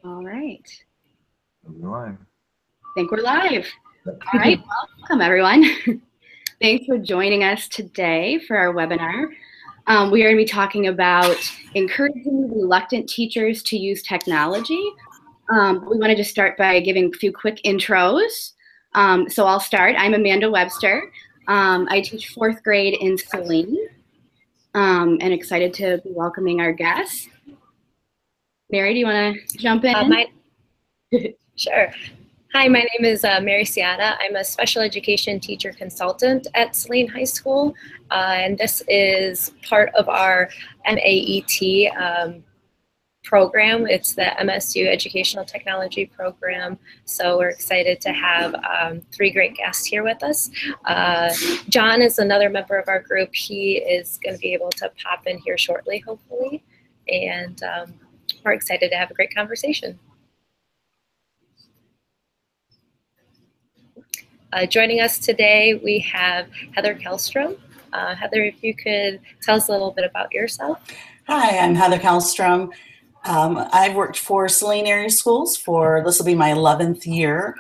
All right. We're live. I think we're live. All right, welcome everyone. Thanks for joining us today for our webinar. We are going to be talking about encouraging reluctant teachers to use technology. We wanted to start by giving a few quick intros. So I'll start. I'm Amanda Webster. I teach 4th grade in Saline, and excited to be welcoming our guests. Mary, do you want to jump in? Sure. Hi, my name is Mary Ciotta. I'm a special education teacher consultant at Saline High School, and this is part of our MAET program. It's the MSU Educational Technology Program, so we're excited to have 3 great guests here with us. John is another member of our group. He is going to be able to pop in here shortly, hopefully, and we're excited to have a great conversation. Joining us today, we have Heather Kellstrom. Heather, if you could tell us a little bit about yourself. Hi, I'm Heather Kellstrom. I've worked for Saline area schools for, this will be my 11th year.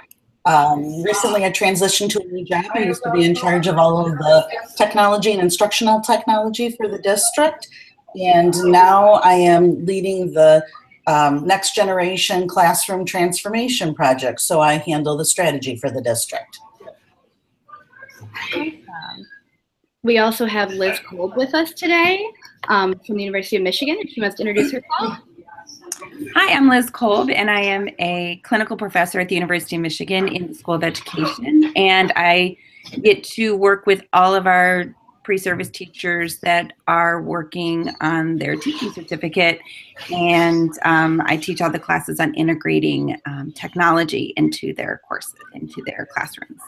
Recently I transitioned to a new job. I used to be in charge of all of the technology and instructional technology for the district. And now I am leading the next generation classroom transformation project. So I handle the strategy for the district. We also have Liz Kolb with us today from the University of Michigan, if she wants to introduce herself. Hi, I'm Liz Kolb, and I am a clinical professor at the University of Michigan in the School of Education, and I get to work with all of our pre-service teachers that are working on their teaching certificate, and I teach all the classes on integrating technology into their courses, into their classrooms.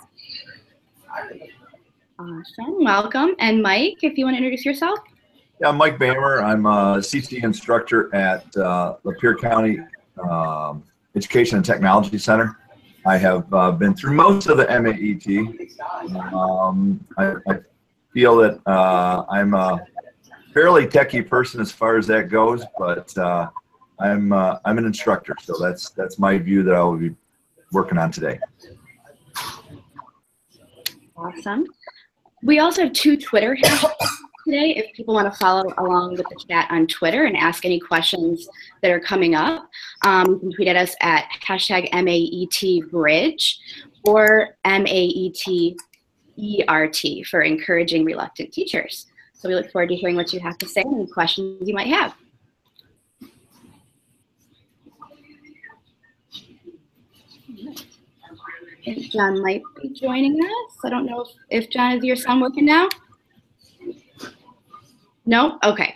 Awesome, welcome. And Mike, if you want to introduce yourself. Yeah, I'm Mike Bammer. I'm a CT instructor at Lapeer County Education and Technology Center. I have been through most of the MAET. I feel that I'm a fairly techie person as far as that goes, but I'm an instructor, so that's my view that I will be working on today. Awesome. We also have 2 Twitter hashtags today if people want to follow along with the chat on Twitter and ask any questions that are coming up. You can tweet at us at #MAETBridge or MAETERT for encouraging reluctant teachers. So we look forward to hearing what you have to say and any questions you might have. I think John might be joining us. I don't know if John, is your sound working now? No? Okay.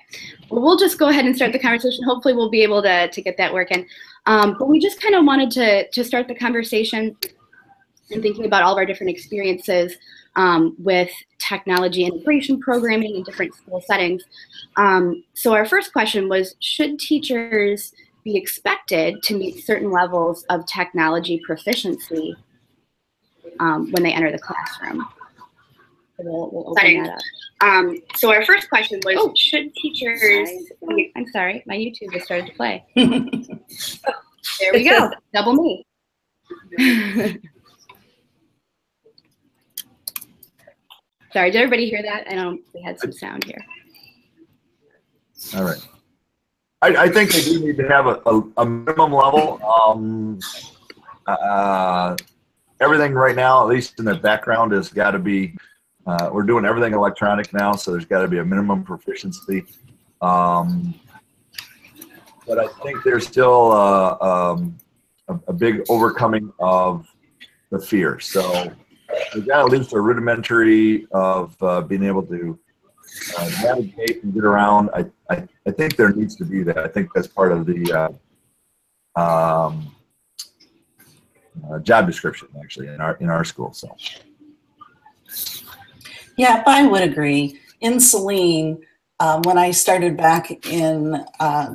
Well, we'll just go ahead and start the conversation. Hopefully we'll be able to get that working. But we just kind of wanted to start the conversation and thinking about all of our different experiences with technology integration programming in different school settings. So our first question was, should teachers be expected to meet certain levels of technology proficiency when they enter the classroom? So we'll open that up. So our first question was, should teachers I'm sorry, my YouTube just started to play. There we go, double me. Sorry, did everybody hear that? I know we had some sound here. All right. I think they do need to have a minimum level. Everything right now, at least in the background, has got to be, we're doing everything electronic now, so there's got to be a minimum proficiency. But I think there's still a big overcoming of the fear. So we've got at least a rudimentary of being able to navigate and get around. I think there needs to be that. I think that's part of the job description, actually, in our school. So. Yeah, I would agree. In Saline, when I started back in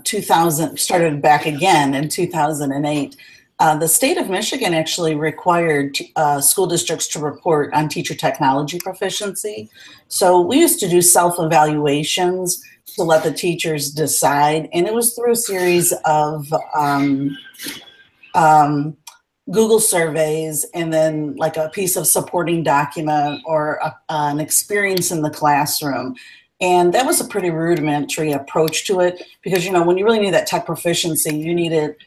2000, started back again in 2008, the state of Michigan actually required school districts to report on teacher technology proficiency. So we used to do self-evaluations to let the teachers decide, and it was through a series of Google surveys, and then like a piece of supporting document or an experience in the classroom. And that was a pretty rudimentary approach to it because, you know, when you really need that tech proficiency, you need it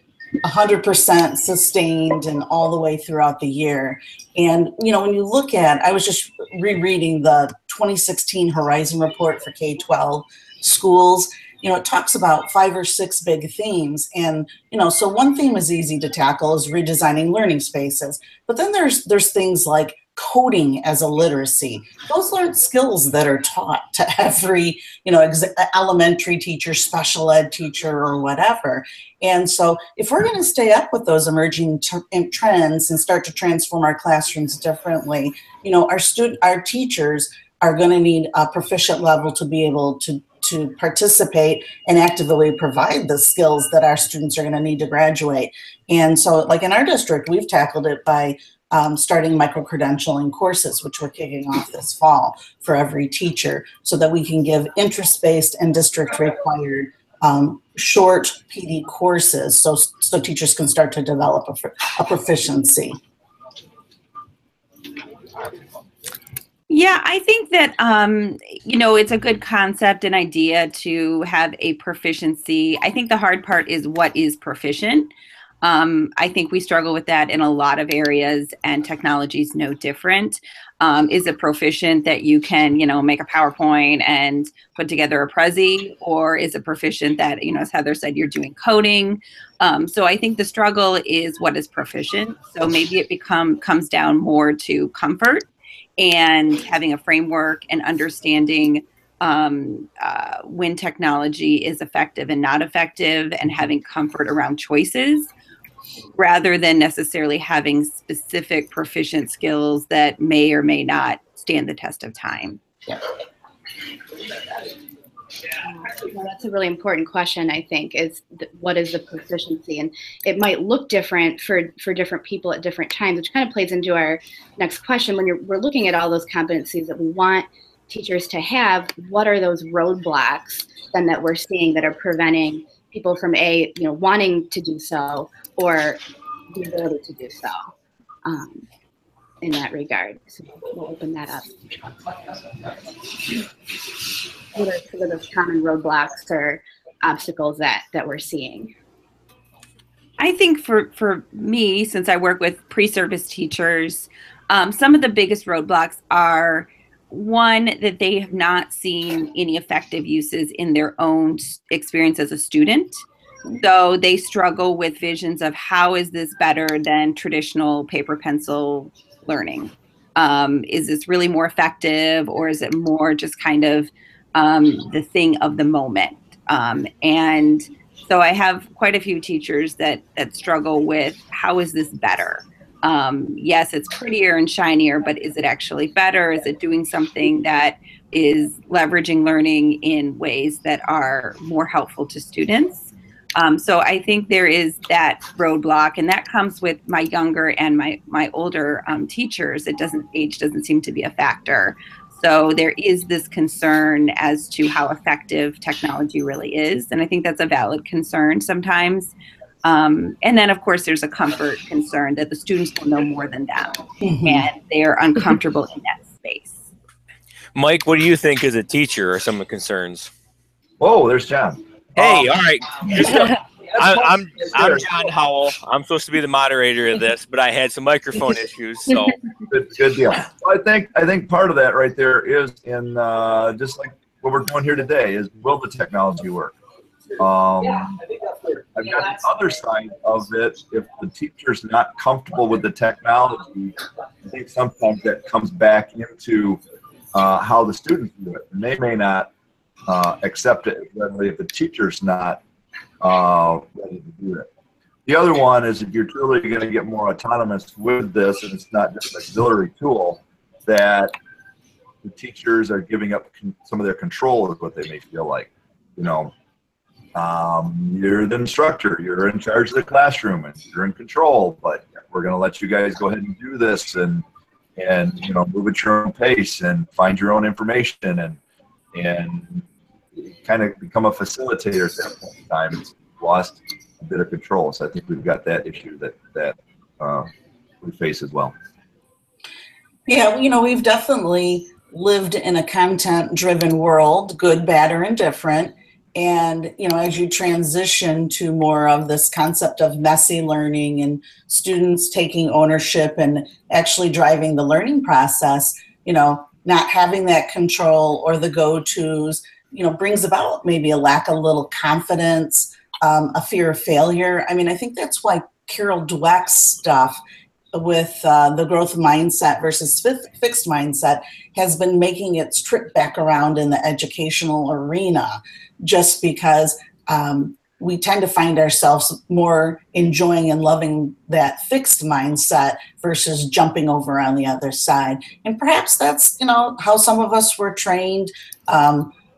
100% sustained and all the way throughout the year. And, you know, when you look at, I was just rereading the 2016 Horizon Report for K-12 schools. You know, it talks about 5 or 6 big themes. And, you know, so one theme is easy to tackle is redesigning learning spaces. But then there's things like coding as a literacy. Those aren't skills that are taught to every, you know, elementary teacher, special ed teacher, or whatever. And so if we're going to stay up with those emerging trends and start to transform our classrooms differently, you know, our teachers are going to need a proficient level to be able to participate and actively provide the skills that our students are going to need to graduate. And so like in our district, we've tackled it by starting micro-credentialing courses, which we're kicking off this fall for every teacher so that we can give interest-based and district-required short PD courses so teachers can start to develop a proficiency. Yeah, I think that, you know, it's a good concept and idea to have a proficiency. I think the hard part is what is proficient. I think we struggle with that in a lot of areas, and technology is no different. Is it proficient that you can, you know, make a PowerPoint and put together a Prezi, or is it proficient that, you know, as Heather said, you're doing coding? So I think the struggle is what is proficient. So maybe it comes down more to comfort and having a framework and understanding when technology is effective and not effective, and having comfort around choices, rather than necessarily having specific proficient skills that may or may not stand the test of time. Yeah. Well, that's a really important question, I think, is what is the proficiency? And it might look different for different people at different times, which kind of plays into our next question. When we're looking at all those competencies that we want teachers to have, what are those roadblocks then that we're seeing that are preventing people from wanting to do so, or the ability to do so in that regard? So we'll open that up. What are some of those common roadblocks or obstacles that we're seeing? I think for me, since I work with pre-service teachers, some of the biggest roadblocks are, one, that they have not seen any effective uses in their own experience as a student. So they struggle with visions of how is this better than traditional paper pencil learning? Is this really more effective, or is it more just kind of the thing of the moment? And so I have quite a few teachers that struggle with, how is this better? Yes, it's prettier and shinier, but is it actually better? Is it doing something that is leveraging learning in ways that are more helpful to students? So I think there is that roadblock, and that comes with my younger and my older teachers. Age doesn't seem to be a factor. So there is this concern as to how effective technology really is, and I think that's a valid concern sometimes. And then, of course, there's a comfort concern that the students will know more than them, and they're uncomfortable in that space. Mike, what do you think as a teacher are some of the concerns? Whoa, there's John. Hey, all right. I'm John Howell. I'm supposed to be the moderator of this, but I had some microphone issues. So good deal. Well, I think part of that right there is in just like what we're doing here today is, will the technology work? I've got the other side of it. If the teacher's not comfortable with the technology, I think sometimes that comes back into how the students do it, and they may not accept it readily if the teacher's not ready to do it. The other one is, if you're truly going to get more autonomous with this, and it's not just an auxiliary tool, that the teachers are giving up some of their control is what they may feel like. You know, you're the instructor, you're in charge of the classroom, and you're in control, but we're going to let you guys go ahead and do this, and you know, move at your own pace and find your own information, and kind of become a facilitator at that point in time. It's lost a bit of control. So I think we've got that issue that we face as well. Yeah, you know, we've definitely lived in a content-driven world, good, bad, or indifferent. And, you know, as you transition to more of this concept of messy learning and students taking ownership and actually driving the learning process, you know, not having that control or the go-tos, you know, brings about maybe a lack of little confidence, a fear of failure. I mean, I think that's why Carol Dweck's stuff with the growth mindset versus fixed mindset has been making its trip back around in the educational arena, just because we tend to find ourselves more enjoying and loving that fixed mindset versus jumping over on the other side. And perhaps that's, you know, how some of us were trained.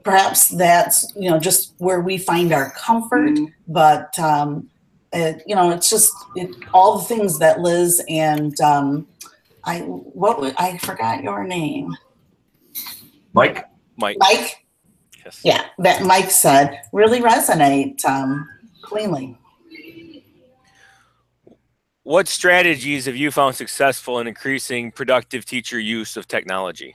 Perhaps that's, you know, just where we find our comfort, but you know, it's just all the things that Liz and I forgot your name. Mike. Yes. Yeah, that Mike said really resonate cleanly. What strategies have you found successful in increasing productive teacher use of technology?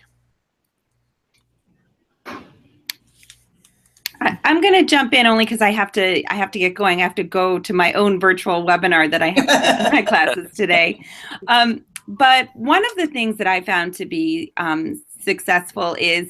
I'm going to jump in only because I have to get going. I have to go to my own virtual webinar that I have to in my classes today. But one of the things that I found to be successful is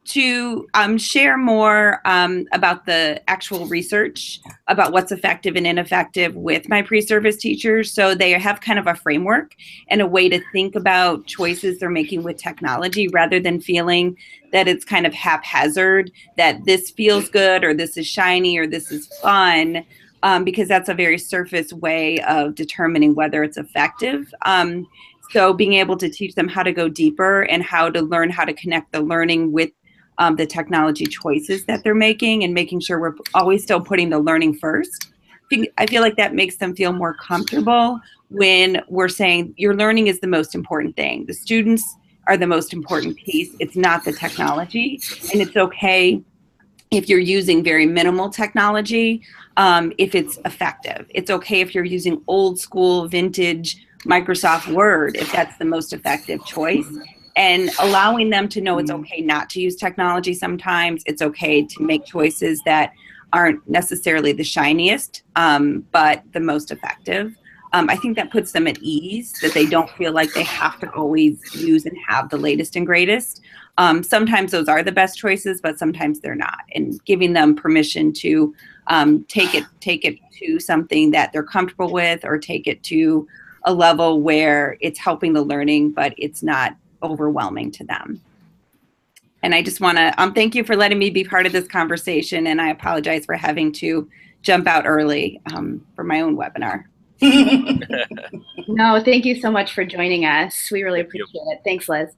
to share more about the actual research about what's effective and ineffective with my pre-service teachers. So they have kind of a framework and a way to think about choices they're making with technology rather than feeling that it's kind of haphazard, that this feels good or this is shiny or this is fun, because that's a very surface way of determining whether it's effective. So being able to teach them how to go deeper and how to learn how to connect the learning with the technology choices that they're making and making sure we're always still putting the learning first. I feel like that makes them feel more comfortable when we're saying your learning is the most important thing. The students are the most important piece. It's not the technology. And it's okay if you're using very minimal technology, if it's effective. It's okay if you're using old school, vintage Microsoft Word, if that's the most effective choice. And allowing them to know it's okay not to use technology sometimes. It's okay to make choices that aren't necessarily the shiniest, but the most effective. I think that puts them at ease, that they don't feel like they have to always use and have the latest and greatest. Sometimes those are the best choices, but sometimes they're not. And giving them permission to take it to something that they're comfortable with, or take it to a level where it's helping the learning, but it's not overwhelming to them. And I just want to thank you for letting me be part of this conversation, and I apologize for having to jump out early for my own webinar. No, thank you so much for joining us. We really appreciate it. Thanks, Liz.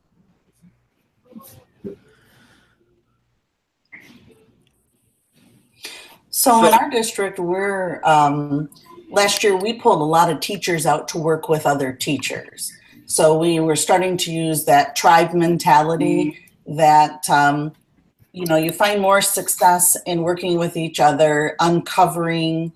So in our district, we're last year we pulled a lot of teachers out to work with other teachers. So we were starting to use that tribe mentality that, you know, you find more success in working with each other, uncovering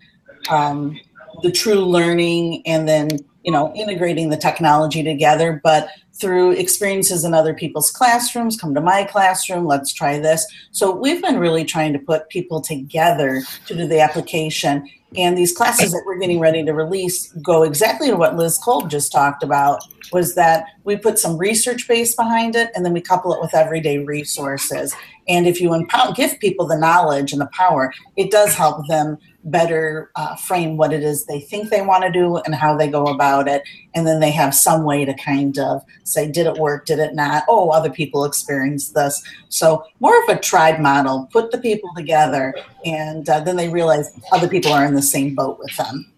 the true learning, and then, you know, integrating the technology together, but through experiences in other people's classrooms. Come to my classroom, let's try this. So we've been really trying to put people together to do the application. And these classes that we're getting ready to release go exactly to what Liz Kolb just talked about, was that we put some research base behind it, and then we couple it with everyday resources. And if you give people the knowledge and the power, it does help them better frame what it is they think they want to do and how they go about it. And then they have some way to kind of say, did it work? Did it not? Oh, other people experienced this. So more of a tribe model, put the people together, and then they realize other people are in the same boat with them.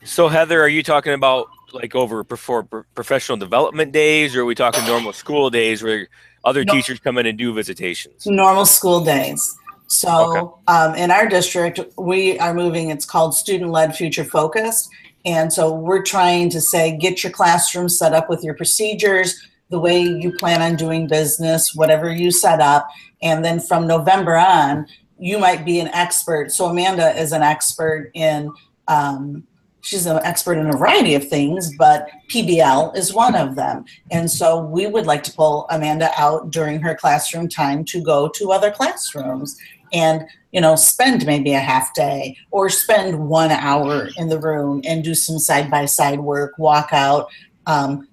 So Heather, are you talking about like over professional development days, or are we talking normal school days where other teachers come in and do visitations? Normal school days. So in our district, we are moving, it's called student-led future focused. And so we're trying to say, get your classroom set up with your procedures, the way you plan on doing business, whatever you set up. And then from November on, you might be an expert. So Amanda is an expert in, she's an expert in a variety of things, but PBL is one of them. And so we would like to pull Amanda out during her classroom time to go to other classrooms and, you know, spend maybe a half day or spend 1 hour in the room and do some side-by-side work, walk out,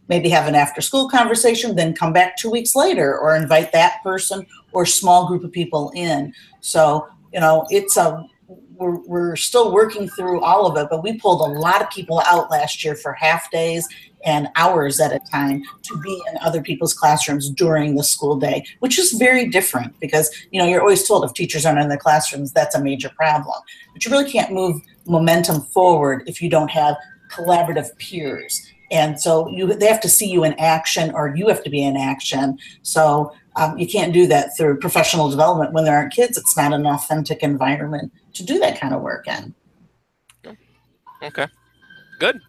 maybe have an after-school conversation, then come back 2 weeks later or invite that person or small group of people in. So, you know, we're still working through all of it, but we pulled a lot of people out last year for half days and hours at a time to be in other people's classrooms during the school day, which is very different because, you know, you're always told if teachers aren't in their classrooms, that's a major problem. But you really can't move momentum forward if you don't have collaborative peers. And so they have to see you in action or you have to be in action. So you can't do that through professional development when there aren't kids. It's not an authentic environment to do that kind of work in. Okay, good.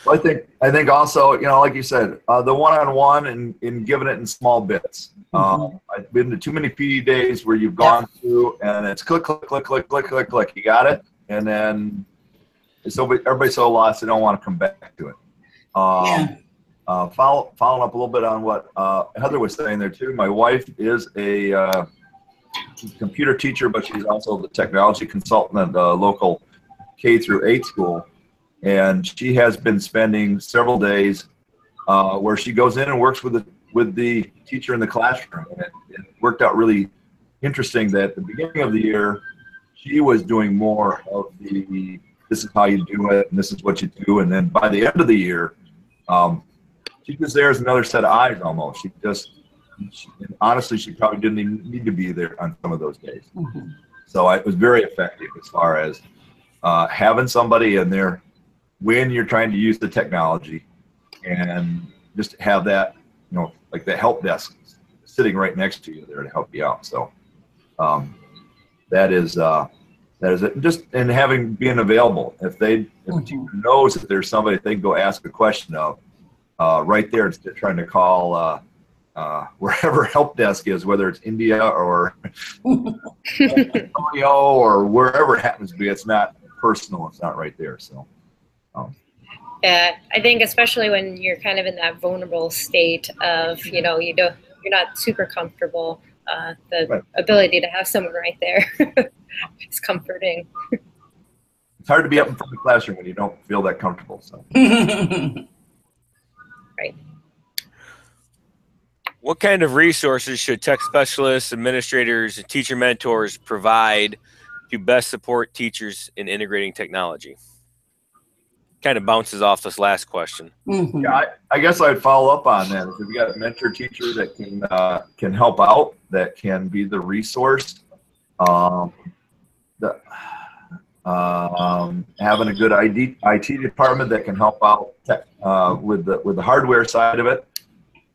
Well, I think also, you know, like you said, the one-on-one and giving it in small bits. I've been to too many PD days where you've gone through and it's click, click, click, click, click, click, click. You got it, and then everybody's so lost they don't want to come back to it. Following up a little bit on what Heather was saying there too. My wife is a computer teacher, but she's also the technology consultant at the local K-8 school, and she has been spending several days where she goes in and works with the teacher in the classroom. And it worked out really interesting that at the beginning of the year, she was doing more of this is how you do it, and this is what you do. And then by the end of the year, she was there as another set of eyes almost. And honestly, she probably didn't even need to be there on some of those days. So it was very effective as far as having somebody in there when you're trying to use the technology and just have that, you know, like the help desk sitting right next to you there to help you out. So that is it. Just and being available. If a teacher knows that there's somebody they can go ask a question of, right there, instead of trying to call wherever help desk is, whether it's India or Antonio or wherever it happens to be. It's not personal. It's not right there. So. Yeah, I think especially when you're kind of in that vulnerable state of, you know, you're not super comfortable. The ability to have someone right there is comforting. It's hard to be up in front of the classroom when you don't feel that comfortable. So. Right. What kind of resources should tech specialists, administrators, and teacher mentors provide to best support teachers in integrating technology? Kind of bounces off this last question. Yeah, I guess I'd follow up on that. If you've got a mentor teacher that can help out, that can be the resource, having a good IT department that can help out with the hardware side of it,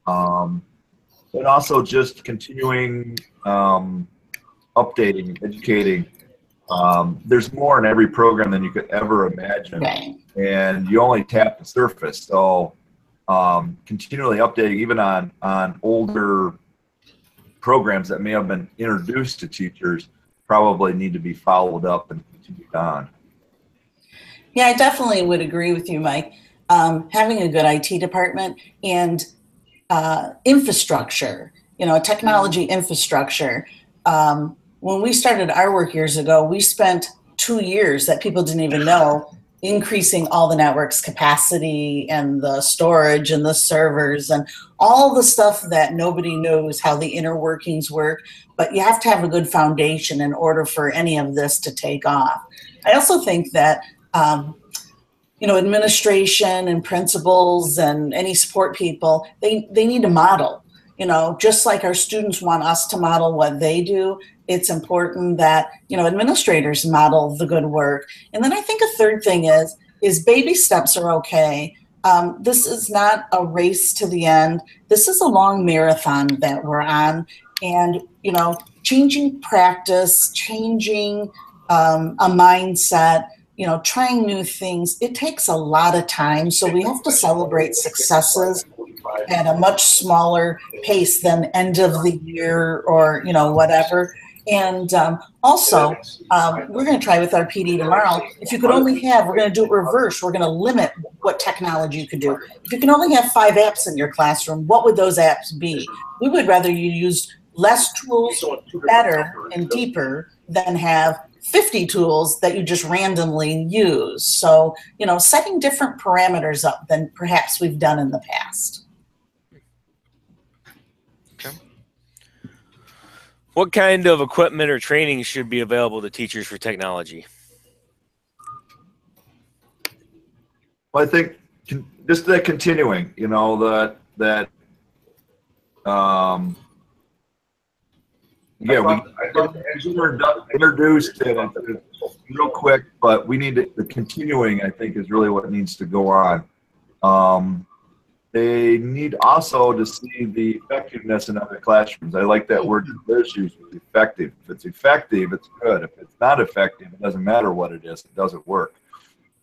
but also just continuing updating, educating. There's more in every program than you could ever imagine. Right. And you only tap the surface. So continually updating even on older programs that may have been introduced to teachers probably need to be followed up and continued on. Yeah, I definitely would agree with you, Mike. Having a good IT department and infrastructure, you know, technology infrastructure. When we started our work years ago, we spent 2 years that people didn't even know increasing all the network's capacity and the storage and the servers and all the stuff that nobody knows how the inner workings work. But you have to have a good foundation in order for any of this to take off. I also think that, you know, administration and principals and any support people, they need to model. You know, just like our students want us to model what they do, it's important that, you know, administrators model the good work. And then I think a third thing is baby steps are okay. This is not a race to the end. This is a long marathon that we're on. And, you know, changing practice, changing a mindset, you know, trying new things, it takes a lot of time. So we have to celebrate successes at a much smaller pace than end of the year or, you know, whatever. And also, we're going to try with our PD tomorrow. If you could only have, we're going to do it reverse. We're going to limit what technology you could do. If you can only have 5 apps in your classroom, what would those apps be? We would rather you use less tools, better and deeper, than have 50 tools that you just randomly use. So, you know, setting different parameters up than perhaps we've done in the past. What kind of equipment or training should be available to teachers for technology? Well, I think just the continuing, you know, yeah, we introduced it real quick, but we need the continuing, I think, is really what needs to go on. They need also to see the effectiveness in other classrooms. I like that word Liz used, effective. If it's effective, it's good. If it's not effective, it doesn't matter what it is, it doesn't work.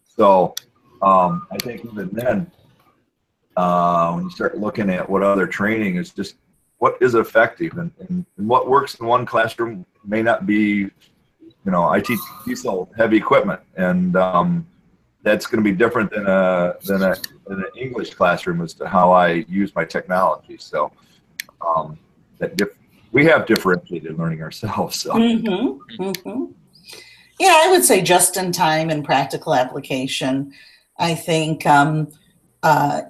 So I think even then, when you start looking at what other training is, just what is effective, and what works in one classroom may not be, you know, I teach diesel heavy equipment, and that's going to be different than an English classroom as to how I use my technology. So we have differentiated learning ourselves. So. Yeah, I would say just in time and practical application. I think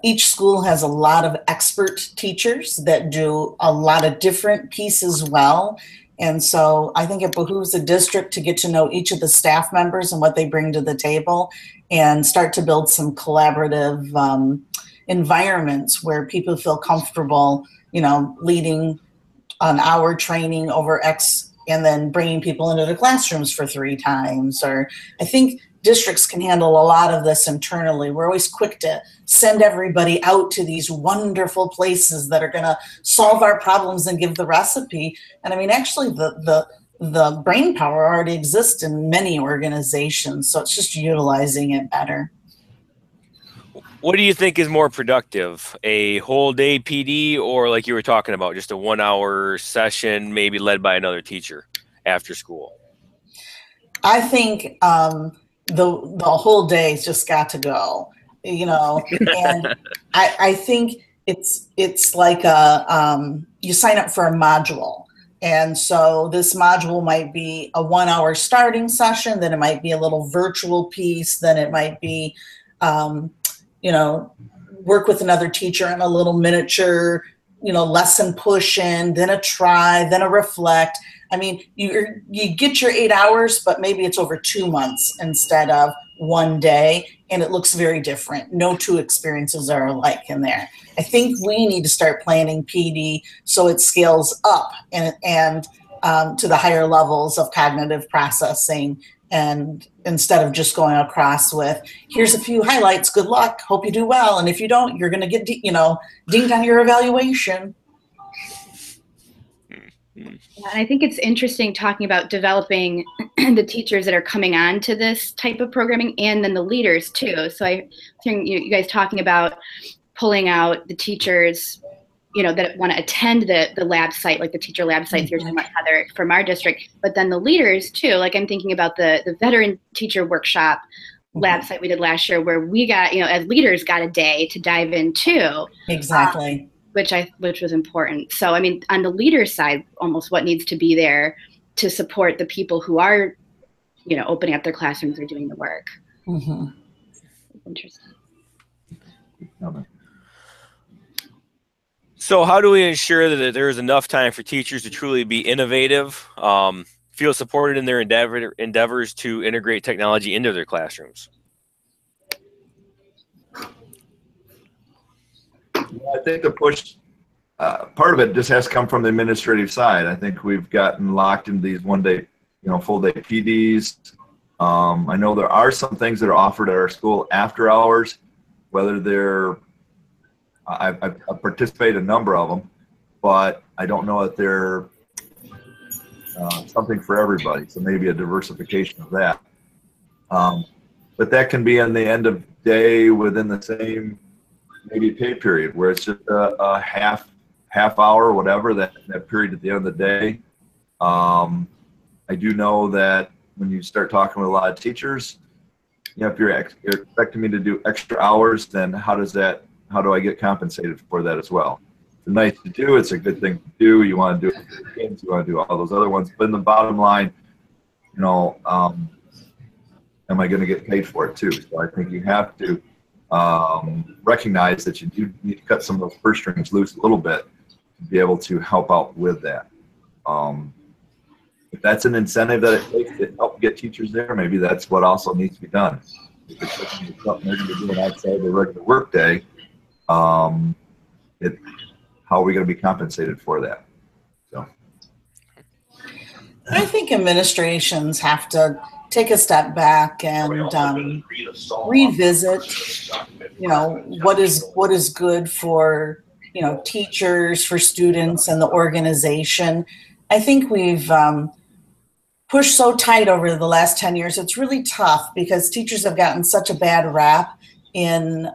each school has a lot of expert teachers that do a lot of different pieces well. And so I think it behooves the district to get to know each of the staff members and what they bring to the table, and start to build some collaborative environments where people feel comfortable, you know, leading an hour training over X and then bringing people into the classrooms for 3 times. Or I think districts can handle a lot of this internally. We're always quick to send everybody out to these wonderful places that are going to solve our problems and give the recipe. And I mean, actually the brain power already exists in many organizations. So it's just utilizing it better. What do you think is more productive, a whole day PD, or like you were talking about, just a 1-hour session, maybe led by another teacher after school? I think the whole day's just got to go, you know, and I think it's like you sign up for a module. And so this module might be a 1-hour starting session, then it might be a little virtual piece, then it might be, you know, work with another teacher on a little miniature, you know, lesson push in, then a try, then a reflect. I mean, you get your 8 hours, but maybe it's over 2 months instead of 1 day, and it looks very different. No 2 experiences are alike in there. I think we need to start planning PD so it scales up and to the higher levels of cognitive processing, and instead of just going across with, here's a few highlights, good luck, hope you do well, and if you don't, you're going to get you know, dinged on your evaluation. And I think it's interesting talking about developing the teachers that are coming on to this type of programming, and then the leaders too. So I think you guys talking about pulling out the teachers, you know, that want to attend the lab site, like the teacher lab sites you're talking about, Heather, from our district, but then the leaders too. Like I'm thinking about the veteran teacher workshop lab site we did last year, where we got, you know, as leaders got a day to dive into. Exactly. Which was important. So, I mean, on the leader side, almost what needs to be there to support the people who are, you know, opening up their classrooms or doing the work. Interesting. So how do we ensure that there is enough time for teachers to truly be innovative, feel supported in their endeavors to integrate technology into their classrooms? I think the push, part of it just has come from the administrative side. I think we've gotten locked into these 1 day, you know, full day PDs. I know there are some things that are offered at our school after hours, whether they're, I participate in a number of them, but I don't know that they're something for everybody. So maybe a diversification of that. But that can be in the end of day within the same maybe pay period, where it's just a half hour or whatever, that period at the end of the day. I do know that when you start talking with a lot of teachers, you know, if you're expecting me to do extra hours, then how do I get compensated for that as well? It's nice to do. It's a good thing to do. You want to do it for your kids. You want to do all those other ones. But in the bottom line, you know, am I going to get paid for it too? So I think you have to recognize that you do need to cut some of those purse strings loose a little bit to be able to help out with that. If that's an incentive that it takes to help get teachers there, maybe that's what also needs to be done. If it's something they're going to be doing outside the regular work day, how are we going to be compensated for that? So, I think administrations have to take a step back and revisit, you know, what is good for, you know, teachers, for students, and the organization. I think we've pushed so tight over the last 10 years. It's really tough because teachers have gotten such a bad rap in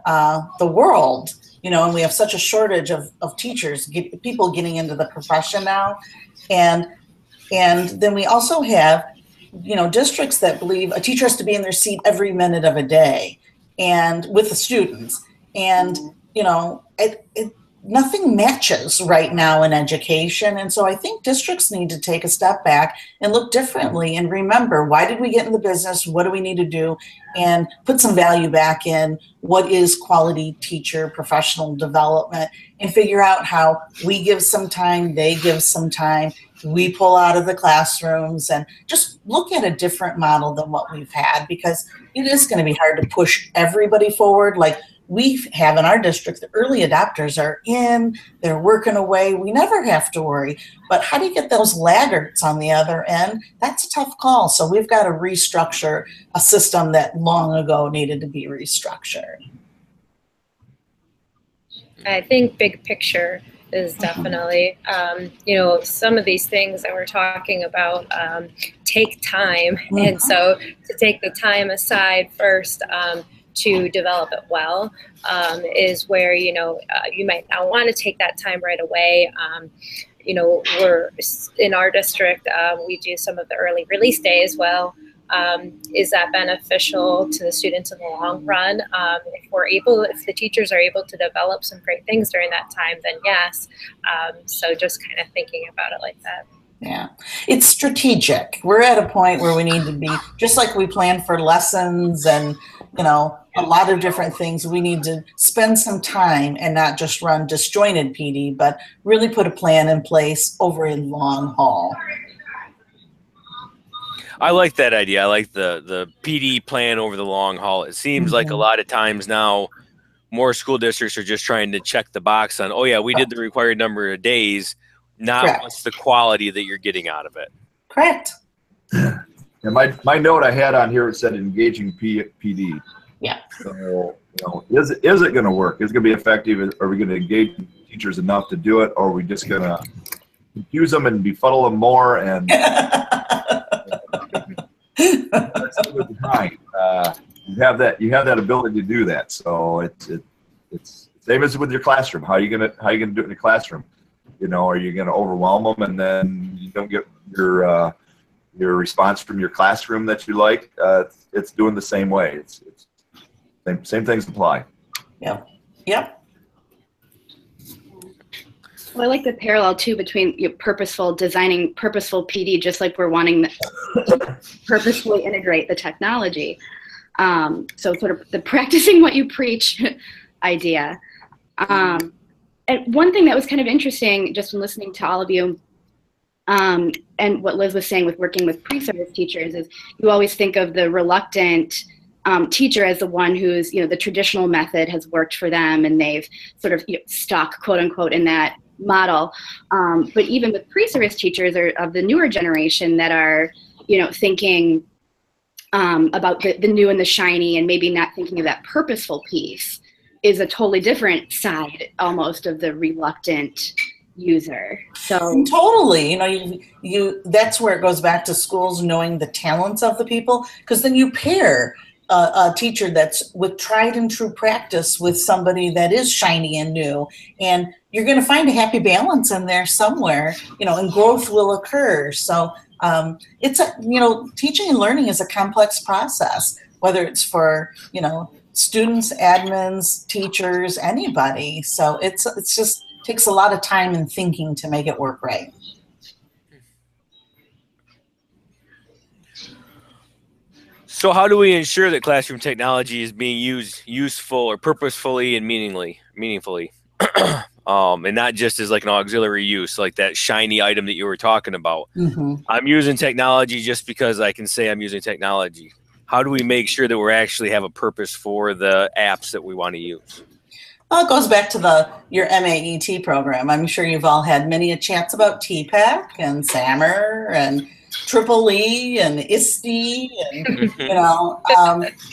the world, you know, and we have such a shortage of teachers, people getting into the profession now. And then we also have, you know, districts that believe a teacher has to be in their seat every minute of a day and with the students. And, you know, nothing matches right now in education. And so I think districts need to take a step back and look differently and remember, why did we get in the business? What do we need to do? And put some value back in what is quality teacher professional development, and figure out how we give some time, they give some time, we pull out of the classrooms, and just look at a different model than what we've had, because it is going to be hard to push everybody forward. Like we have in our district, the early adopters are in, they're working away. We never have to worry. But how do you get those laggards on the other end? That's a tough call. So we've got to restructure a system that long ago needed to be restructured. I think big picture is definitely, you know, some of these things that we're talking about take time. And so to take the time aside first, to develop it well is where, you know, you might not want to take that time right away. You know, we're in our district, we do some of the early release days. Well, is that beneficial to the students in the long run? If the teachers are able to develop some great things during that time, then yes. So just kind of thinking about it like that. Yeah, it's strategic. We're at a point where we need to be, just like we plan for lessons and, you know, a lot of different things, we need to spend some time and not just run disjointed PD, but really put a plan in place over a long haul. I like that idea. I like the PD plan over the long haul. It seems like a lot of times now more school districts are just trying to check the box on, oh yeah, we did the required number of days, not what's the quality that you're getting out of it. Correct. Yeah, my note I had on here, it said engaging PD. Yeah. So, you know, is it going to work? Is it going to be effective? Are we going to engage teachers enough to do it? Or are we just going to confuse them and befuddle them more? And you have that ability to do that. So it's same as with your classroom. How are you gonna do it in the classroom? You know, are you gonna overwhelm them and then you don't get your response from your classroom that you like? It's doing the same way. It's same things apply. Yep. Yep. Well, I like the parallel too between designing purposeful PD, just like we're wanting to purposefully integrate the technology. So sort of the practicing what you preach idea. And one thing that was kind of interesting just in listening to all of you, and what Liz was saying with working with pre-service teachers, is you always think of the reluctant teacher as the one who's, you know, the traditional method has worked for them and they've sort of, you know, stuck, quote unquote, in that model. But even with pre-service teachers or of the newer generation that are, you know, thinking about the new and the shiny and maybe not thinking of that purposeful piece, is a totally different side almost of the reluctant user. So totally, you know, you that's where it goes back to schools knowing the talents of the people, because then you pair a teacher that's with tried and true practice with somebody that is shiny and new, and you're going to find a happy balance in there somewhere, you know, and growth will occur. So It's a, teaching and learning is a complex process, whether it's for, students, admins, teachers, anybody. So it's just takes a lot of time and thinking to make it work right. So how do we ensure that classroom technology is being used useful or purposefully and meaningfully? And not just as like an auxiliary use, like that shiny item that you were talking about. Mm-hmm. I'm using technology just because I can say I'm using technology. How do we make sure that we actually have a purpose for the apps that we want to use? Well, it goes back to your MAET program. I'm sure you've all had many chats about TPAC and SAMR and Triple E and ISTE, and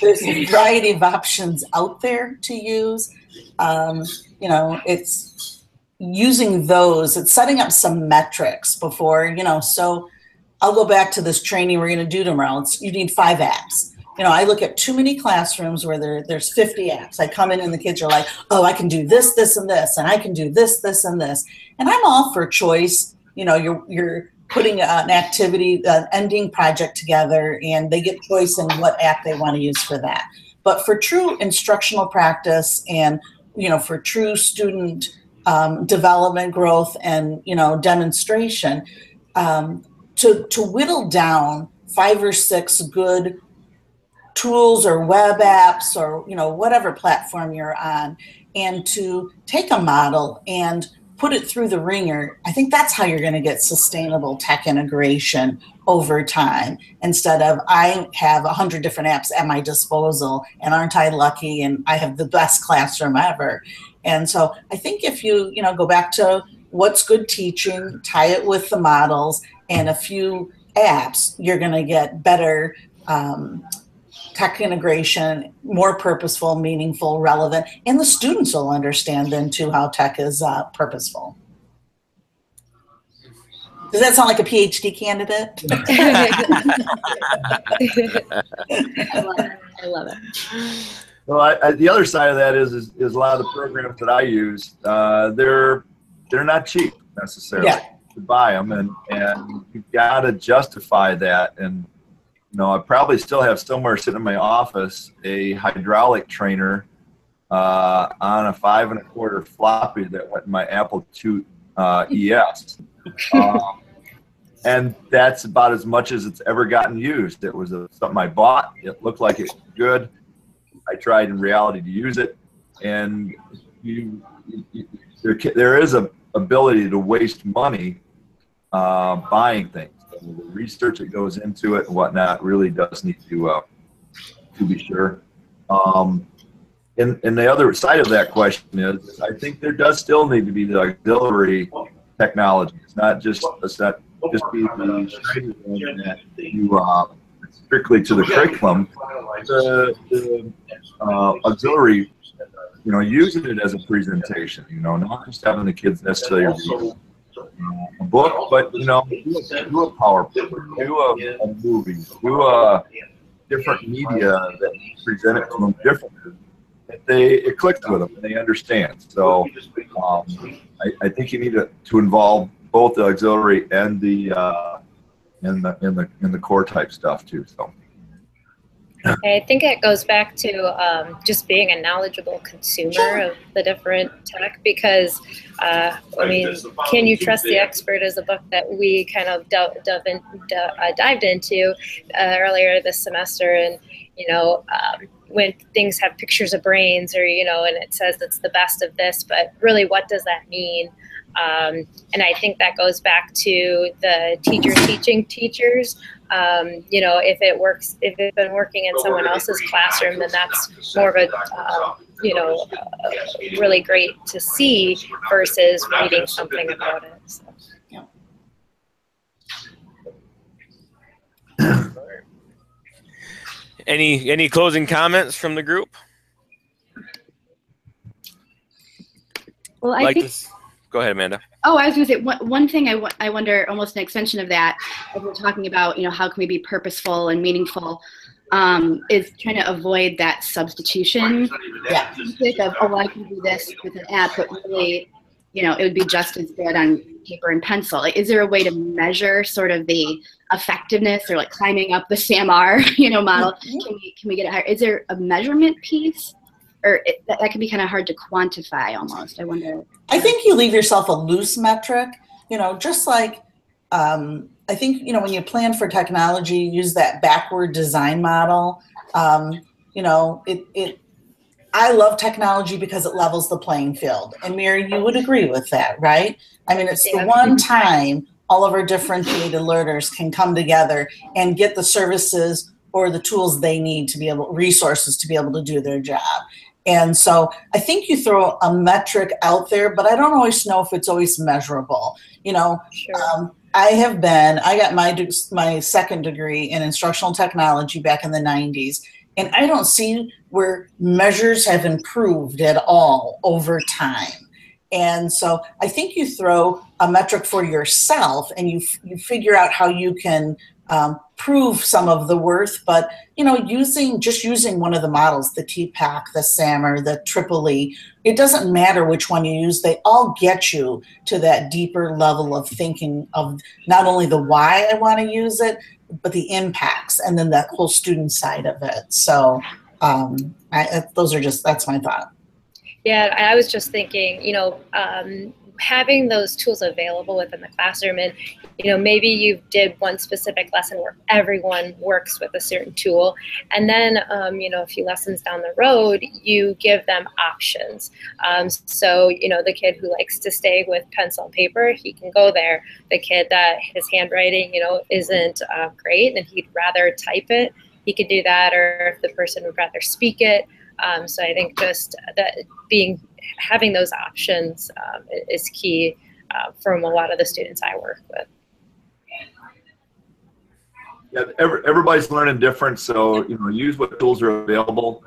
there's a variety of options out there to use. It's using those. It's setting up some metrics before. So I'll go back to this training we're going to do tomorrow. You need 5 apps. I look at too many classrooms where there's 50 apps. I come in and the kids are like, oh, I can do this, this, and this, and I can do this, this, and this. And I'm all for choice. You're putting an activity, an ending project together, and they get choice in what app they want to use for that. But for true instructional practice and, for true student development, growth, and, demonstration, to whittle down 5 or 6 good tools or web apps or whatever platform you're on, and to take a model and put it through the ringer, I think that's how you're going to get sustainable tech integration over time, instead of I have 100 different apps at my disposal and aren't I lucky and I have the best classroom ever. And so I think if you go back to what's good teaching, tie it with the models and a few apps, you're going to get better tech integration, more purposeful, meaningful, relevant, and the students will understand then too how tech is purposeful. Does that sound like a PhD candidate? I love it. Well, the other side of that is a lot of the programs that I use, they're not cheap necessarily to buy them, and you've got to justify that. And I probably still have somewhere sitting in my office a hydraulic trainer on a 5 1/4 floppy that went in my Apple II ES. And that's about as much as it's ever gotten used. It was something I bought. It looked like it was good. I tried in reality to use it. And there is a ability to waste money buying things. The research that goes into it and whatnot really does need to be sure. And the other side of that question is, I think there does still need to be the auxiliary technology. It's not just be that you strictly to the curriculum. The auxiliary, using it as a presentation. Not just having the kids necessarily read a book, but do a PowerPoint, do a movie, do a different media that present it to them differently. It clicks with them and they understand. So I think you need to involve both the auxiliary and the in the core type stuff too. So. I think it goes back to just being a knowledgeable consumer of the different tech, because Can You Trust the Expert is a book that we kind of dived into earlier this semester, and when things have pictures of brains, or and it says it's the best of this, but really, what does that mean? And I think that goes back to the teachers teaching teachers. If it's been working in someone else's classroom, then that's more of a, really great to see versus reading something about it. So. Yeah. Any closing comments from the group? Well, I think. Go ahead, Amanda. Oh, I was going to say one thing I wonder, almost an extension of that, as we're talking about, how can we be purposeful and meaningful, is trying to avoid that substitution of, oh, well, I can do this with an app, but really, it would be just as good on paper and pencil. Like, is there a way to measure sort of the effectiveness, or like climbing up the SAMR, model? Can we get it higher? Is there a measurement piece, or that can be kind of hard to quantify almost? I wonder. I think you leave yourself a loose metric, just like, I think, when you plan for technology, use that backward design model. I love technology because it levels the playing field. And Mary, you would agree with that, right? I mean, it's the one time all of our differentiated learners can come together and get the services or the tools they need to be resources to be able to do their job. And so I think you throw a metric out there, but I don't always know if it's always measurable. Sure. I got my second degree in instructional technology back in the 90s. And I don't see where measures have improved at all over time. And so I think you throw a metric for yourself and you figure out how you can prove some of the worth, but using one of the models, the TPAC, the SAMR, the Triple E, it doesn't matter which one you use. They all get you to that deeper level of thinking of not only the why I want to use it, but the impacts, and then that whole student side of it. So that's my thought. Yeah, I was just thinking, having those tools available within the classroom, and maybe you did one specific lesson where everyone works with a certain tool, and then a few lessons down the road you give them options. So the kid who likes to stay with pencil and paper, he can go there. The kid that his handwriting isn't great and he'd rather type it, he could do that, or if the person would rather speak it. So I think just that having those options is key from a lot of the students I work with. Yeah, everybody's learning different, so use what tools are available.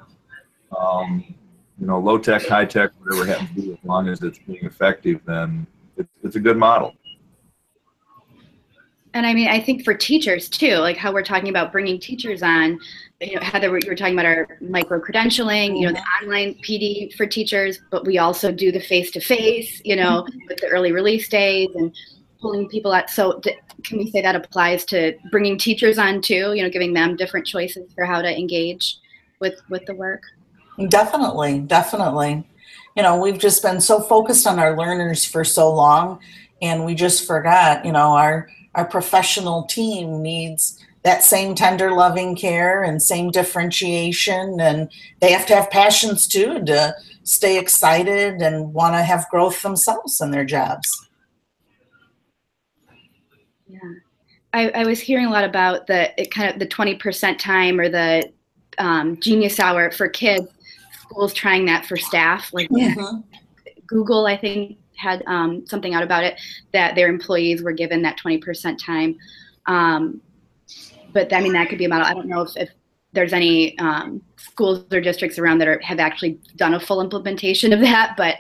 Low tech, high tech, whatever happens to be, as long as it's being effective, then it's a good model. And I mean, I think for teachers too, like how we're talking about bringing teachers on, Heather, you were talking about our micro-credentialing, the online PD for teachers, but we also do the face-to-face, with the early release days and pulling people out. So can we say that applies to bringing teachers on too, giving them different choices for how to engage with the work? Definitely, definitely. We've just been so focused on our learners for so long, and we just forgot, our professional team needs that same tender, loving care and same differentiation, and they have to have passions too to stay excited and want to have growth themselves in their jobs. Yeah, I was hearing a lot about the 20% time, or the Genius Hour for kids. Schools trying that for staff, like Google, I think, had something out about it, that their employees were given that 20% time. But I mean, that could be a model. I don't know if there's any schools or districts around that have actually done a full implementation of that, but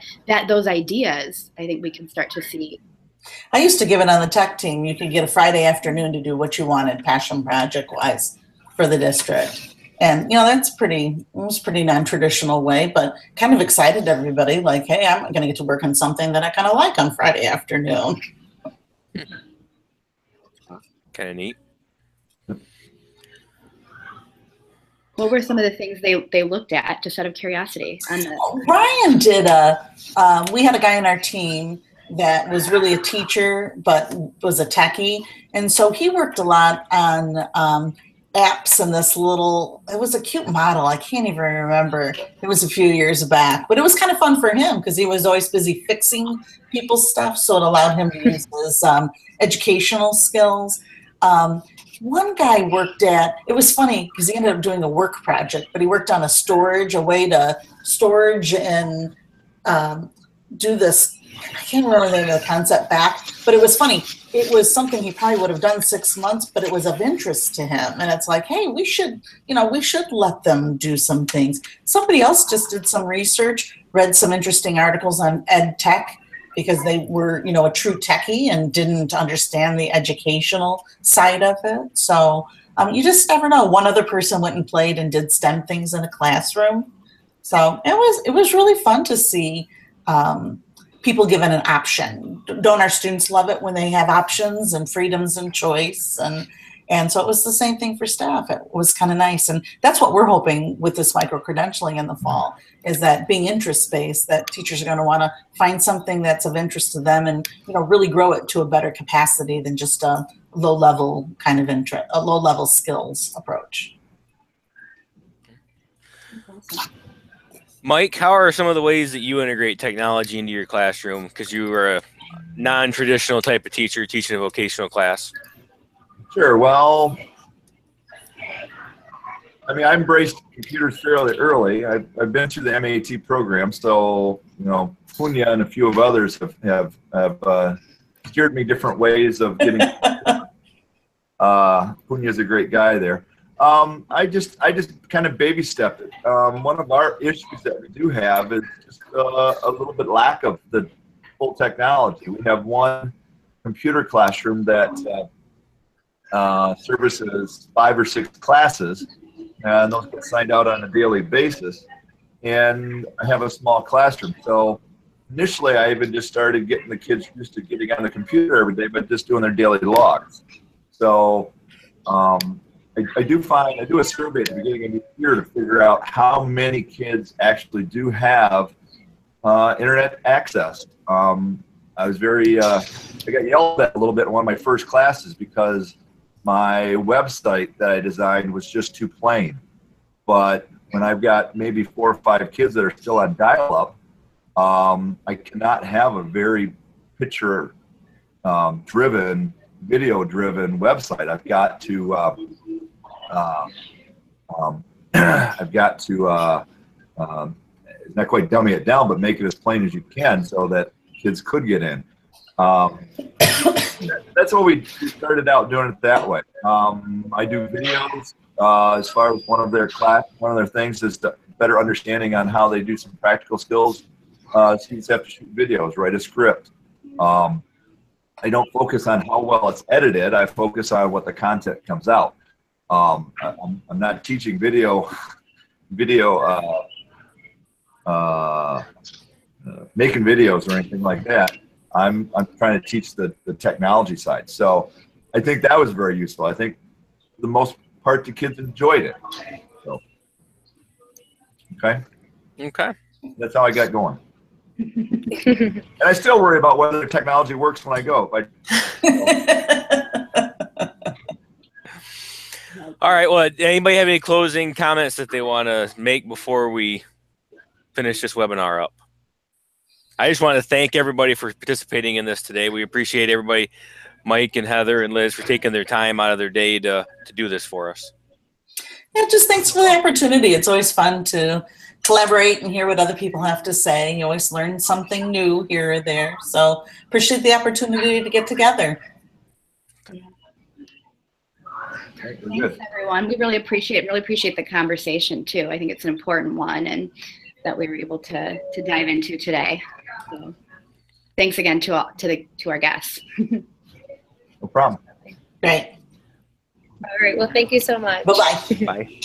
those ideas, I think we can start to see. I used to give it on the tech team. You could get a Friday afternoon to do what you wanted, passion project wise, for the district. And it was pretty non-traditional way, but kind of excited everybody, like, hey, I'm going to get to work on something that I kind of like on Friday afternoon. Kind of neat. What were some of the things they looked at, just out of curiosity? Ryan did we had a guy on our team that was really a teacher, but was a techie. And so he worked a lot on apps and it was a cute model. I can't even remember. It was a few years back, but it was kind of fun for him because he was always busy fixing people's stuff. So it allowed him to use his educational skills. One guy it was funny because he ended up doing a work project, but he worked on a way to storage and do this. I can't remember the name of the concept back, but it was funny. It was something he probably would have done 6 months, but it was of interest to him. And it's like, hey, we should let them do some things. Somebody else just did some research, read some interesting articles on ed tech because they were, a true techie and didn't understand the educational side of it. So you just never know. One other person went and played and did STEM things in a classroom. So it was really fun to see people given an option. Don't our students love it when they have options and freedoms and choice? And so it was the same thing for staff. It was kind of nice. And that's what we're hoping with this micro-credentialing in the fall, is that being interest-based, that teachers are going to want to find something that's of interest to them and, you know, really grow it to a better capacity than just a low-level kind of interest, a low-level skills approach. Mike, how are some of the ways that you integrate technology into your classroom? Because you are a non-traditional type of teacher teaching a vocational class. Sure. Well, I mean, I embraced computers fairly early. I've been through the MAET program, so you know, Punya and a few of others have steered me different ways of getting. Punya's a great guy there. I just kind of baby stepped it. One of our issues that we do have is just a little bit lack of the full technology. We have one computer classroom that services 5 or 6 classes, and those get signed out on a daily basis. And I have a small classroom, so initially I even just started getting the kids used to getting on the computer every day, but just doing their daily logs. So I do a survey at the beginning of the year to figure out how many kids actually do have internet access. I was very, I got yelled at a little bit in one of my first classes because my website that I designed was just too plain. But when I've got maybe 4 or 5 kids that are still on dial-up, I cannot have a very picture driven, video driven website. I've got to not quite dummy it down, but make it as plain as you can so that kids could get in. That's what we started out doing it that way. I do videos as far as one of their things is the better understanding on how they do some practical skills. Students have to shoot videos, write a script. I don't focus on how well it's edited. I focus on what the content comes out. I'm not teaching video making videos or anything like that. I'm trying to teach the technology side. So I think that was very useful. I think for the most part the kids enjoyed it. So, okay. That's how I got going. And I still worry about whether the technology works when I go. All right. Well, anybody have any closing comments that they want to make before we finish this webinar up? I just want to thank everybody for participating in this today. We appreciate everybody, Mike and Heather and Liz, for taking their time out of their day to do this for us. Yeah, just thanks for the opportunity. It's always fun to collaborate and hear what other people have to say. You always learn something new here or there. So appreciate the opportunity to get together. Thanks, everyone. We really appreciate the conversation too. I think it's an important one, and that we were able to dive into today. So, thanks again to our guests. No problem. Great. All right. Well, thank you so much. Bye-bye. Bye.